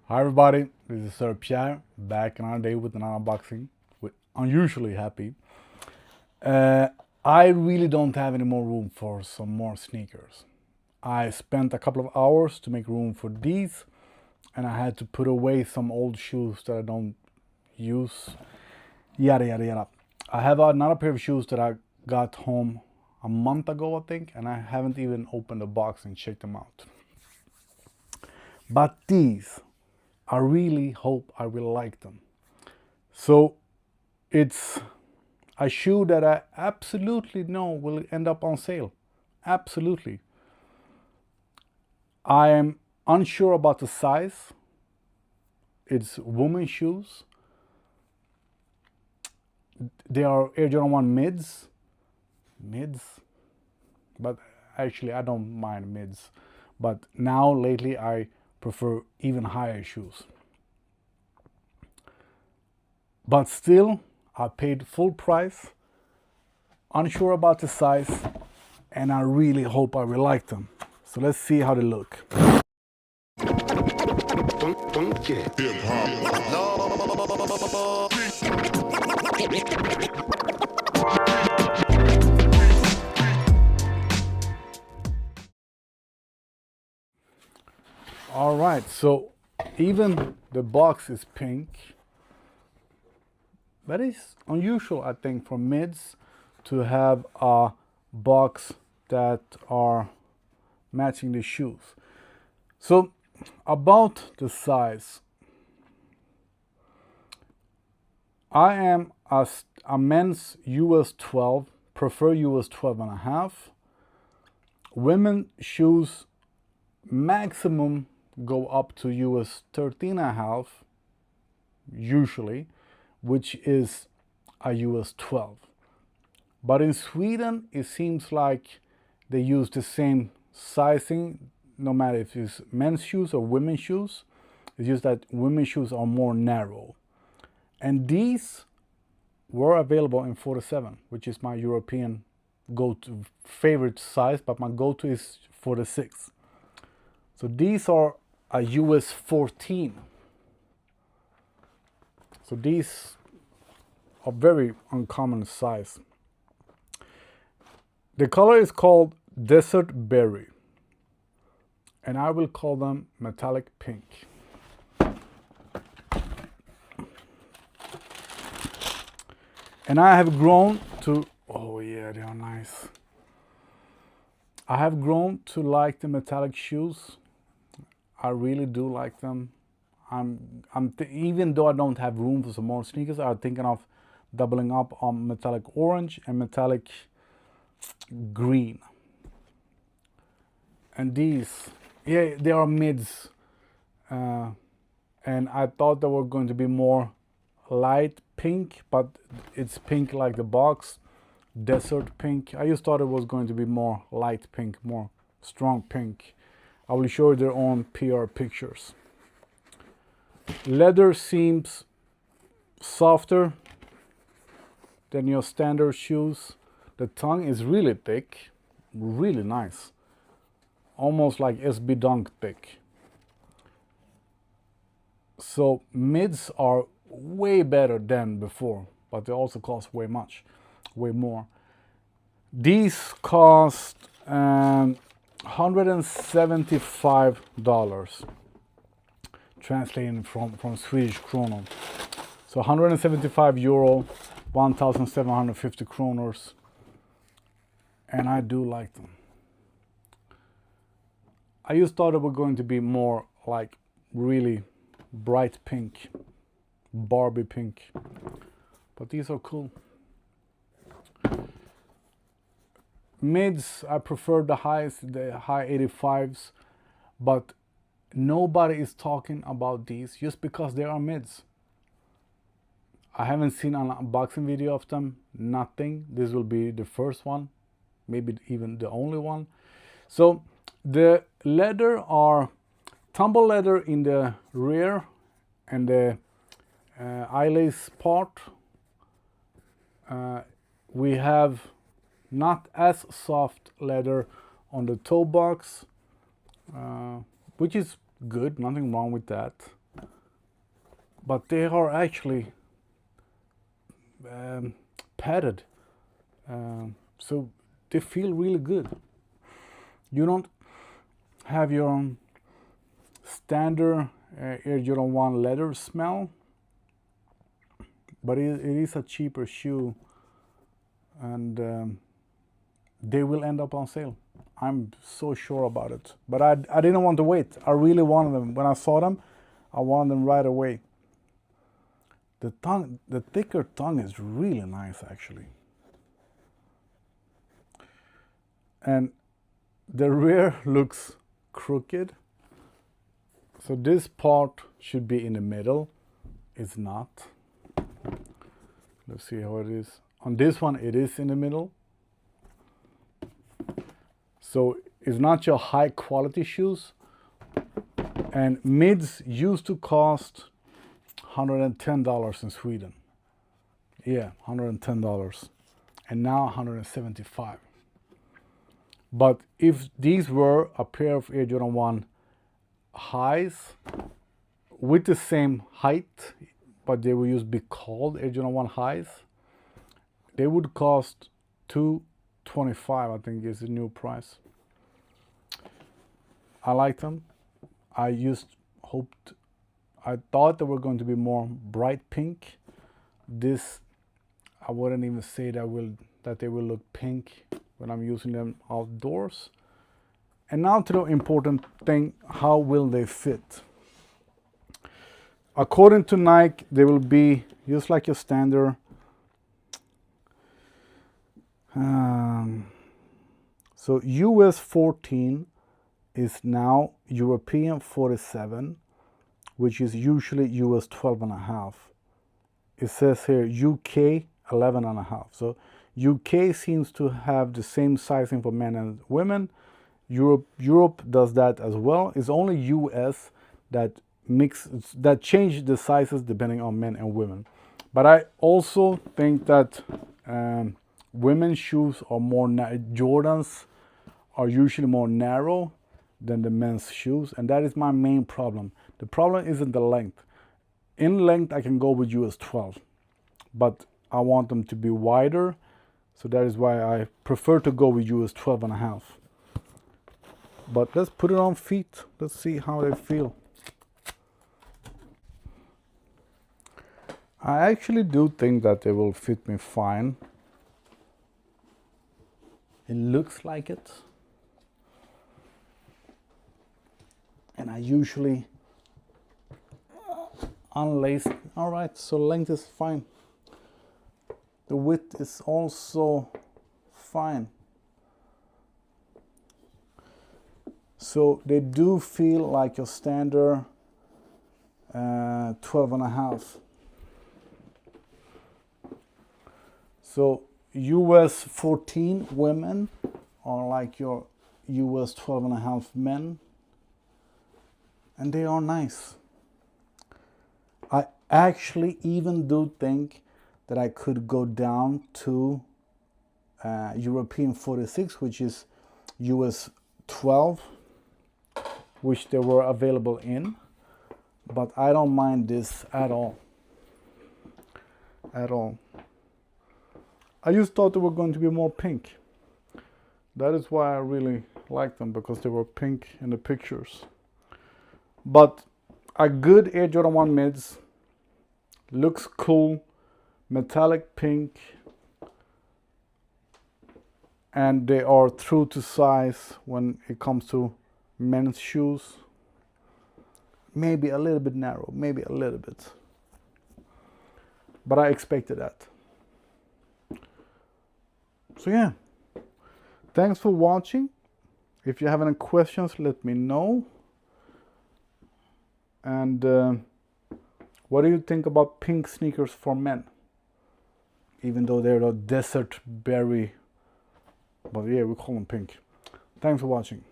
Hi everybody, this is Sir Pierre back another day with another unboxing. With unusually happy. I really don't have any more room for some more sneakers. I spent a couple of hours to make room for these, and I had to put away some old shoes that I don't use. Yada yada yada. I have another pair of shoes that I got home a month ago, I think, and I haven't even opened the box and checked them out. But these, I really hope I will like them. So it's a shoe that I absolutely know will end up on sale. Absolutely. I am unsure about the size. It's women's shoes. They are Air Jordan 1 mids. But actually I don't mind mids. But now lately I prefer even higher shoes. But still, I paid full price, unsure about the size, and I really hope I will like them. So let's see how they look. All right, so even the box is pink. That is unusual, I think, for mids to have a box that are matching the shoes. So about the size, I am a men's US 12, prefer US 12 and a half. Women shoes maximum go up to US 13 and a half, usually, which is a US 12. But in Sweden, it seems like they use the same sizing, no matter if it's men's shoes or women's shoes. It's just that women's shoes are more narrow. And these were available in 47, which is my European go-to favorite size, but my go-to is 46. So these are a US 14. So these are very uncommon size. The color is called Desert Berry, and I will call them metallic pink. And I have grown to, oh yeah, they are nice. I have grown to like the metallic shoes. I really do like them. Even though I don't have room for some more sneakers, I'm thinking of doubling up on metallic orange and metallic green. And these, yeah, they are mids. And I thought they were going to be more light pink, but it's pink like the box, desert pink. I just thought it was going to be more light pink, more strong pink. I will show you their own PR pictures. Leather seems softer than your standard shoes. The tongue is really thick, really nice. Almost like SB Dunk thick. So mids are way better than before, but they also cost way more. These cost $175, translating from Swedish kronor. So 175 euro, 1,750 kronors, and I do like them. I just thought it were going to be more like really bright pink, Barbie pink, but these are cool. Mids, I prefer the high 85s, but nobody is talking about these just because they are mids. I haven't seen an unboxing video of them, nothing. This will be the first one, maybe even the only one. So the leather are tumble leather in the rear and the eyelace part. We have not as soft leather on the toe box, which is good, nothing wrong with that. but they are actually padded, so they feel really good. You don't have your own standard Air Jordan 1 leather smell, but it is a cheaper shoe, and they will end up on sale. I'm so sure about it. But I didn't want to wait. I really wanted them. When I saw them, I wanted them right away. The thicker tongue is really nice, actually. And the rear looks crooked. So this part should be in the middle. It's not. Let's see how it is. On this one, it is in the middle. So it's not your high quality shoes. And mids used to cost $110 in Sweden. Yeah, $110. And now $175. But if these were a pair of Air Jordan 1 highs with the same height, but they will be called Air Jordan 1 highs, they would cost $225, I think is the new price. I like them. I thought they were going to be more bright pink. This, I wouldn't even say that they will look pink when I'm using them outdoors. And now to the important thing, how will they fit? According to Nike, they will be just like your standard. So US 14 is now European 47, which is usually US 12.5. It says here UK 11.5. So UK seems to have the same sizing for men and women. Europe does that as well. It's only US that change the sizes depending on men and women. But I also think that women's shoes are more Jordans are usually more narrow than the men's shoes, and that is my main problem. The problem isn't the length. In length, I can go with US 12, but I want them to be wider, so that is why I prefer to go with US 12.5. But let's put it on feet. Let's see how they feel. I actually do think that they will fit me fine. It looks like it. And I usually unlace. All right, so length is fine. The width is also fine. So they do feel like your standard 12.5. So US 14 women are like your US 12.5 men. And they are nice. I actually even do think that I could go down to European 46, which is US 12, which they were available in. But I don't mind this at all. At all. I just thought they were going to be more pink. That is why I really like them, because they were pink in the pictures. But a good Air Jordan 1 mids, looks cool, metallic pink, and they are true to size when it comes to men's shoes. Maybe a little bit narrow, maybe a little bit. But I expected that. So yeah, thanks for watching. If you have any questions, let me know. And what do you think about pink sneakers for men? Even though they're a desert berry, but yeah, we call them pink. Thanks for watching.